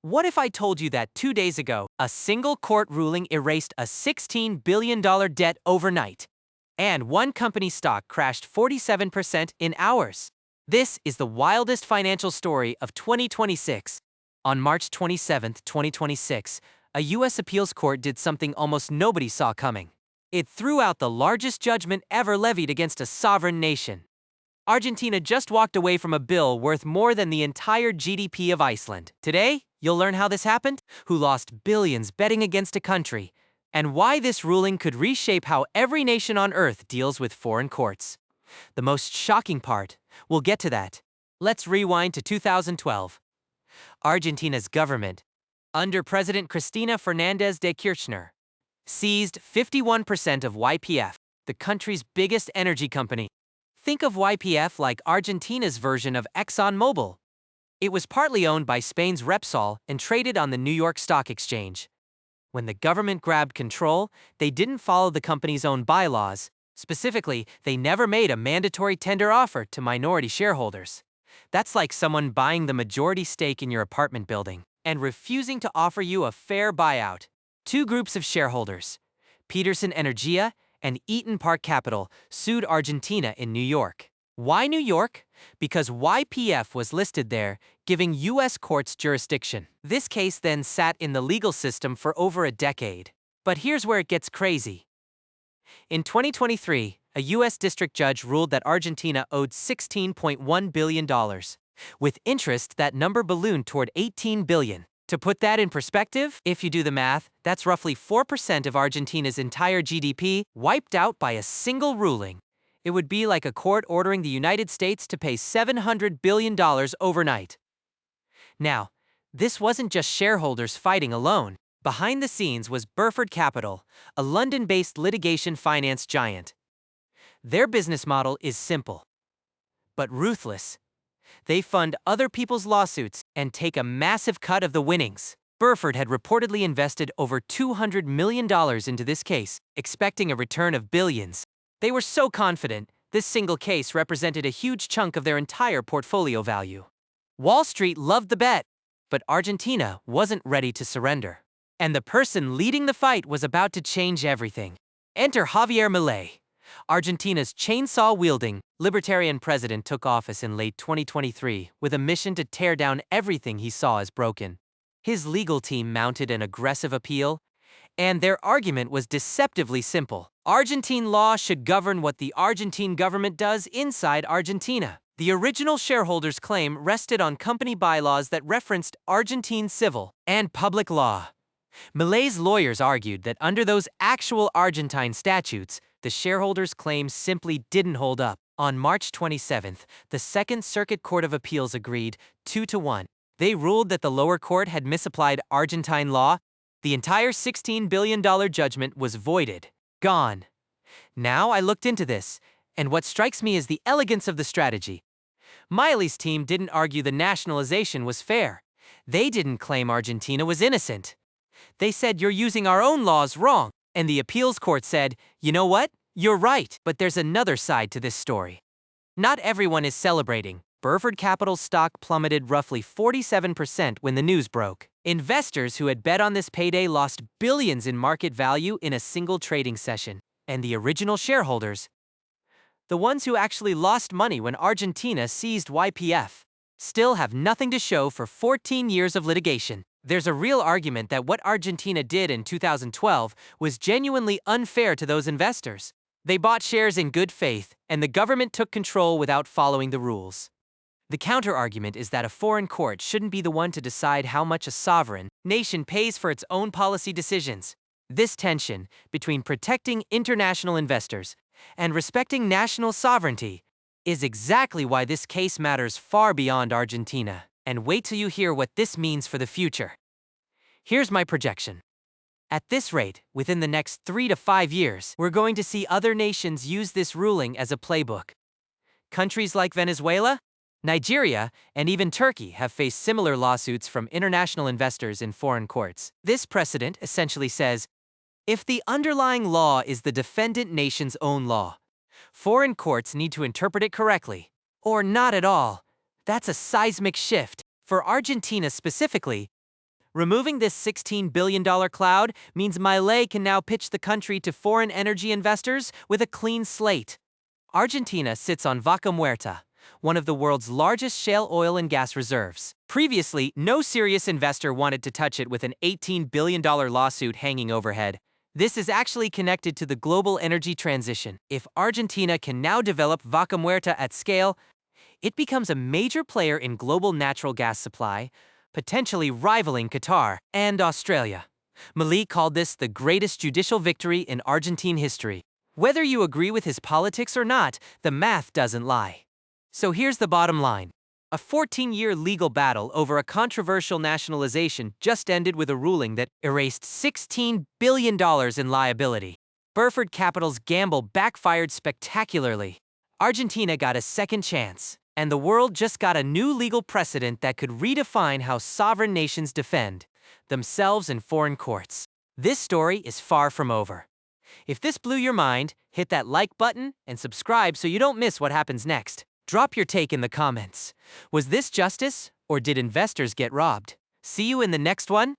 What if I told you that 2 days ago, a single court ruling erased a $16 billion debt overnight, and one company's stock crashed 47% in hours? This is the wildest financial story of 2026. On March 27, 2026, a U.S. appeals court did something almost nobody saw coming. It threw out the largest judgment ever levied against a sovereign nation. Argentina just walked away from a bill worth more than the entire GDP of Iceland. Today, you'll learn how this happened, who lost billions betting against a country, and why this ruling could reshape how every nation on Earth deals with foreign courts. The most shocking part, we'll get to that. Let's rewind to 2012. Argentina's government, under President Cristina Fernández de Kirchner, seized 51% of YPF, the country's biggest energy company. Think of YPF like Argentina's version of ExxonMobil. It was partly owned by Spain's Repsol and traded on the New York Stock Exchange. When the government grabbed control, they didn't follow the company's own bylaws. Specifically, they never made a mandatory tender offer to minority shareholders. That's like someone buying the majority stake in your apartment building and refusing to offer you a fair buyout. Two groups of shareholders, Peterson Energia and Eaton Park Capital, sued Argentina in New York. Why New York? Because YPF was listed there, giving U.S. courts jurisdiction. This case then sat in the legal system for over a decade. But here's where it gets crazy. In 2023, a U.S. district judge ruled that Argentina owed $16.1 billion. With interest, that number ballooned toward $18 billion. To put that in perspective, if you do the math, that's roughly 4% of Argentina's entire GDP wiped out by a single ruling. It would be like a court ordering the United States to pay $700 billion overnight. Now, this wasn't just shareholders fighting alone. Behind the scenes was Burford Capital, a London-based litigation finance giant. Their business model is simple, but ruthless. They fund other people's lawsuits and take a massive cut of the winnings. Burford had reportedly invested over $200 million into this case, expecting a return of billions. They were so confident, this single case represented a huge chunk of their entire portfolio value. Wall Street loved the bet, but Argentina wasn't ready to surrender. And the person leading the fight was about to change everything. Enter Javier Milei. Argentina's chainsaw-wielding, libertarian president took office in late 2023 with a mission to tear down everything he saw as broken. His legal team mounted an aggressive appeal, and their argument was deceptively simple. Argentine law should govern what the Argentine government does inside Argentina. The original shareholders' claim rested on company bylaws that referenced Argentine civil and public law. Milei's lawyers argued that under those actual Argentine statutes, the shareholders' claims simply didn't hold up. On March 27th, the Second Circuit Court of Appeals agreed 2-1. They ruled that the lower court had misapplied Argentine law. The entire $16 billion judgment was voided. Gone. Now I looked into this, and what strikes me is the elegance of the strategy. Milei's team didn't argue the nationalization was fair. They didn't claim Argentina was innocent. They said you're using our own laws wrong, and the appeals court said, you know what? You're right, but there's another side to this story. Not everyone is celebrating. Burford Capital's stock plummeted roughly 47% when the news broke. Investors who had bet on this payday lost billions in market value in a single trading session. And the original shareholders, the ones who actually lost money when Argentina seized YPF, still have nothing to show for 14 years of litigation. There's a real argument that what Argentina did in 2012 was genuinely unfair to those investors. They bought shares in good faith, and the government took control without following the rules. The counterargument is that a foreign court shouldn't be the one to decide how much a sovereign nation pays for its own policy decisions. This tension between protecting international investors and respecting national sovereignty is exactly why this case matters far beyond Argentina. And wait till you hear what this means for the future. Here's my projection. At this rate, within the next 3 to 5 years, we're going to see other nations use this ruling as a playbook. Countries like Venezuela, Nigeria, and even Turkey have faced similar lawsuits from international investors in foreign courts. This precedent essentially says, if the underlying law is the defendant nation's own law, foreign courts need to interpret it correctly, or not at all. That's a seismic shift. For Argentina specifically, Removing this $16 billion cloud means Milei can now pitch the country to foreign energy investors with a clean slate. Argentina sits on Vaca Muerta, one of the world's largest shale oil and gas reserves. Previously, no serious investor wanted to touch it with an $18 billion lawsuit hanging overhead. This is actually connected to the global energy transition. If Argentina can now develop Vaca Muerta at scale, it becomes a major player in global natural gas supply, potentially rivaling Qatar and Australia. Milei called this the greatest judicial victory in Argentine history. Whether you agree with his politics or not, the math doesn't lie. So here's the bottom line. A 14-year legal battle over a controversial nationalization just ended with a ruling that erased $16 billion in liability. Burford Capital's gamble backfired spectacularly. Argentina got a second chance, and the world just got a new legal precedent that could redefine how sovereign nations defend themselves in foreign courts. This story is far from over. If this blew your mind, hit that like button and subscribe so you don't miss what happens next. Drop your take in the comments. Was this justice, or did investors get robbed? See you in the next one.